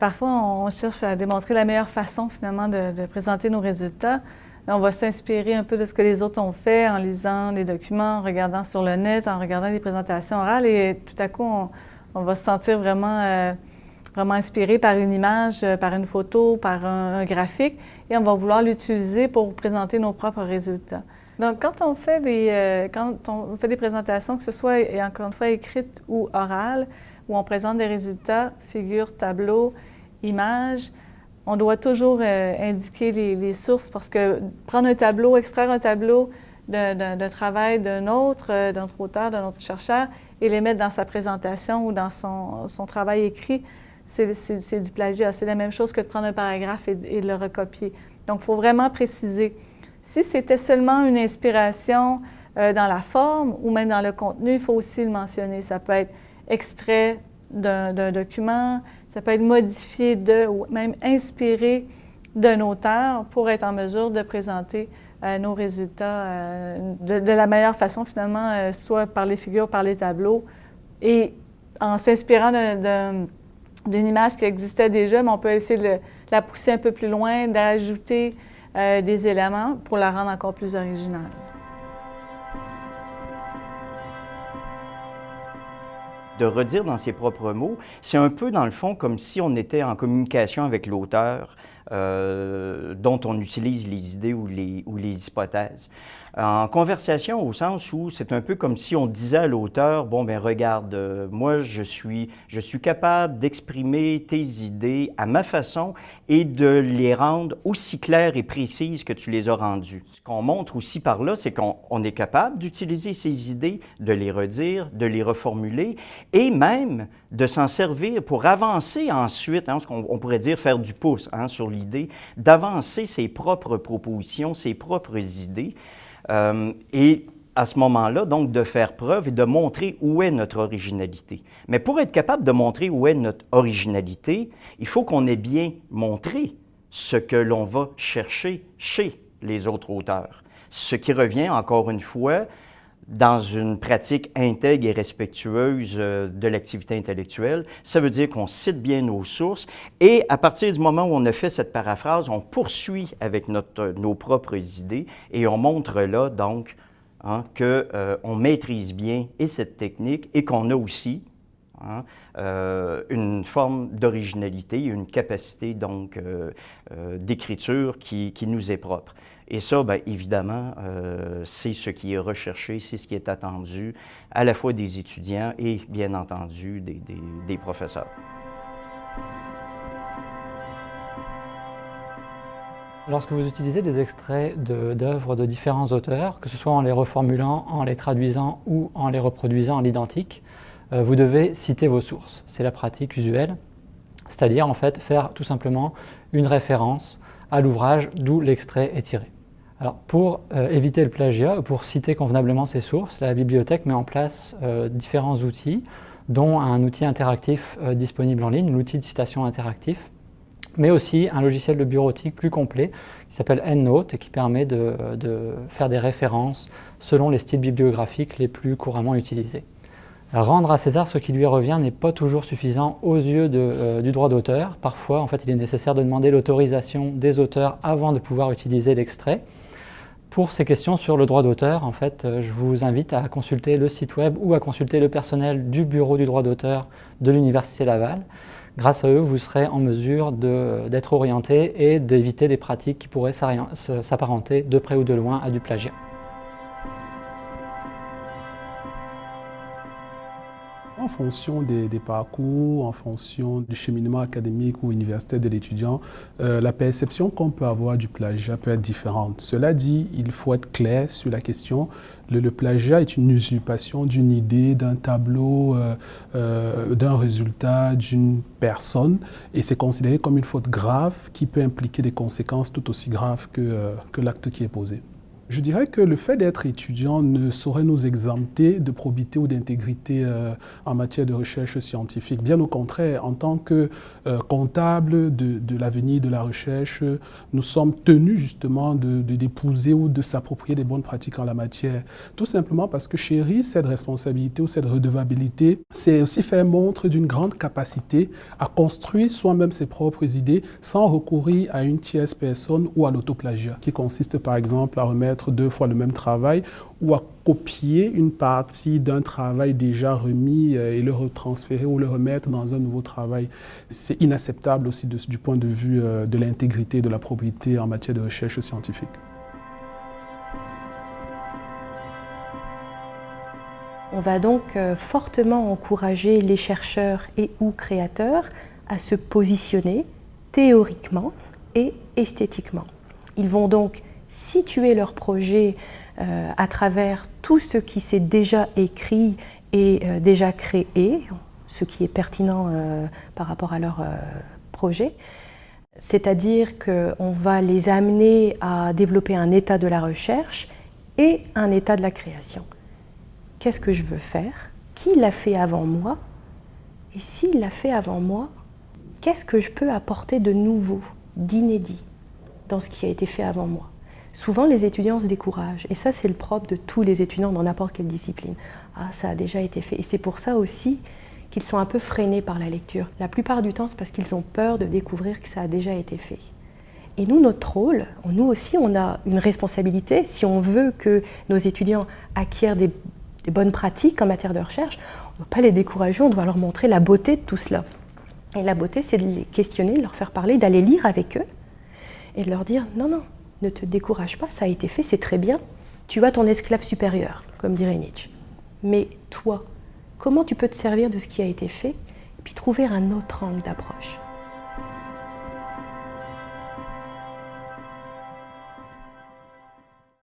parfois, on cherche à démontrer la meilleure façon, finalement, de présenter nos résultats. On va s'inspirer un peu de ce que les autres ont fait en lisant les documents, en regardant sur le net, en regardant les présentations orales, et tout à coup, on va se sentir vraiment, vraiment inspiré par une image, par une photo, par un graphique, et on va vouloir l'utiliser pour présenter nos propres résultats. Donc, quand on fait des présentations, que ce soit, et encore une fois, écrites ou orales, où on présente des résultats, figures, tableaux, images, on doit toujours indiquer les sources parce que prendre un tableau, extraire un tableau de travail d'un autre auteur, d'un autre chercheur et les mettre dans sa présentation ou dans son travail écrit, c'est du plagiat. C'est la même chose que de prendre un paragraphe et de le recopier. Donc, il faut vraiment préciser. Si c'était seulement une inspiration dans la forme ou même dans le contenu, il faut aussi le mentionner. Ça peut être extrait d'un document, ça peut être modifié ou même inspiré d'un auteur pour être en mesure de présenter nos résultats de la meilleure façon, finalement, soit par les figures, par les tableaux, et en s'inspirant d'une image qui existait déjà, mais on peut essayer de la pousser un peu plus loin, d'ajouter des éléments pour la rendre encore plus originale. De redire dans ses propres mots, c'est un peu dans le fond comme si on était en communication avec l'auteur dont on utilise les idées ou les hypothèses. En conversation au sens où c'est un peu comme si on disait à l'auteur, bon ben regarde, moi je suis capable d'exprimer tes idées à ma façon et de les rendre aussi claires et précises que tu les as rendues. Ce qu'on montre aussi par là, c'est qu'on est capable d'utiliser ces idées, de les redire, de les reformuler et même de s'en servir pour avancer ensuite, ce qu'on pourrait dire faire du pouce sur l'idée, d'avancer ses propres propositions, ses propres idées. Et à ce moment-là, donc, de faire preuve et de montrer où est notre originalité. Mais pour être capable de montrer où est notre originalité, il faut qu'on ait bien montré ce que l'on va chercher chez les autres auteurs. Ce qui revient, encore une fois, dans une pratique intègre et respectueuse de l'activité intellectuelle. Ça veut dire qu'on cite bien nos sources et à partir du moment où on a fait cette paraphrase, on poursuit avec nos propres idées et on montre là donc qu'on maîtrise bien et cette technique et qu'on a aussi une forme d'originalité, une capacité donc d'écriture qui nous est propre. Et ça, bien évidemment, c'est ce qui est recherché, c'est ce qui est attendu à la fois des étudiants et, bien entendu, des professeurs. Lorsque vous utilisez des extraits d'œuvres de différents auteurs, que ce soit en les reformulant, en les traduisant ou en les reproduisant à l'identique, vous devez citer vos sources. C'est la pratique usuelle, c'est-à-dire en fait faire tout simplement une référence à l'ouvrage d'où l'extrait est tiré. Alors pour éviter le plagiat, pour citer convenablement ses sources, la bibliothèque met en place différents outils, dont un outil interactif disponible en ligne, l'outil de citation interactif, mais aussi un logiciel de bureautique plus complet qui s'appelle EndNote et qui permet de faire des références selon les styles bibliographiques les plus couramment utilisés. Rendre à César ce qui lui revient n'est pas toujours suffisant aux yeux du droit d'auteur. Parfois, en fait, il est nécessaire de demander l'autorisation des auteurs avant de pouvoir utiliser l'extrait. Pour ces questions sur le droit d'auteur, en fait, je vous invite à consulter le site web ou à consulter le personnel du bureau du droit d'auteur de l'Université Laval. Grâce à eux, vous serez en mesure d'être orienté et d'éviter des pratiques qui pourraient s'apparenter de près ou de loin à du plagiat. En fonction des parcours, en fonction du cheminement académique ou universitaire de l'étudiant, la perception qu'on peut avoir du plagiat peut être différente. Cela dit, il faut être clair sur la question. Le plagiat est une usurpation d'une idée, d'un tableau, d'un résultat, d'une personne, et c'est considéré comme une faute grave qui peut impliquer des conséquences tout aussi graves que l'acte qui est posé. Je dirais que le fait d'être étudiant ne saurait nous exempter de probité ou d'intégrité en matière de recherche scientifique. Bien au contraire, en tant que comptable de l'avenir de la recherche, nous sommes tenus justement d'épouser ou de s'approprier des bonnes pratiques en la matière. Tout simplement parce que chérir cette responsabilité ou cette redevabilité, c'est aussi faire montre d'une grande capacité à construire soi-même ses propres idées sans recourir à une tierce personne ou à l'autoplagiat, qui consiste par exemple à remettre 2 fois le même travail ou à copier une partie d'un travail déjà remis et le retransférer ou le remettre dans un nouveau travail. C'est inacceptable aussi du point de vue de l'intégrité et de la probité en matière de recherche scientifique. On va donc fortement encourager les chercheurs et ou créateurs à se positionner théoriquement et esthétiquement. Ils vont donc situer leur projet à travers tout ce qui s'est déjà écrit et déjà créé, ce qui est pertinent par rapport à leur projet. C'est-à-dire qu'on va les amener à développer un état de la recherche et un état de la création. Qu'est-ce que je veux faire? Qui l'a fait avant moi? Et s'il l'a fait avant moi, qu'est-ce que je peux apporter de nouveau, d'inédit dans ce qui a été fait avant moi? Souvent, les étudiants se découragent. Et ça, c'est le propre de tous les étudiants dans n'importe quelle discipline. Ah, ça a déjà été fait. Et c'est pour ça aussi qu'ils sont un peu freinés par la lecture. La plupart du temps, c'est parce qu'ils ont peur de découvrir que ça a déjà été fait. Et nous, notre rôle, nous aussi, on a une responsabilité. Si on veut que nos étudiants acquièrent des bonnes pratiques en matière de recherche, on ne va pas les décourager, on doit leur montrer la beauté de tout cela. Et la beauté, c'est de les questionner, de leur faire parler, d'aller lire avec eux et de leur dire « Non, non, ne te décourage pas, ça a été fait, c'est très bien. Tu as ton esclave supérieur, comme dirait Nietzsche. Mais toi, comment tu peux te servir de ce qui a été fait et puis trouver un autre angle d'approche ?»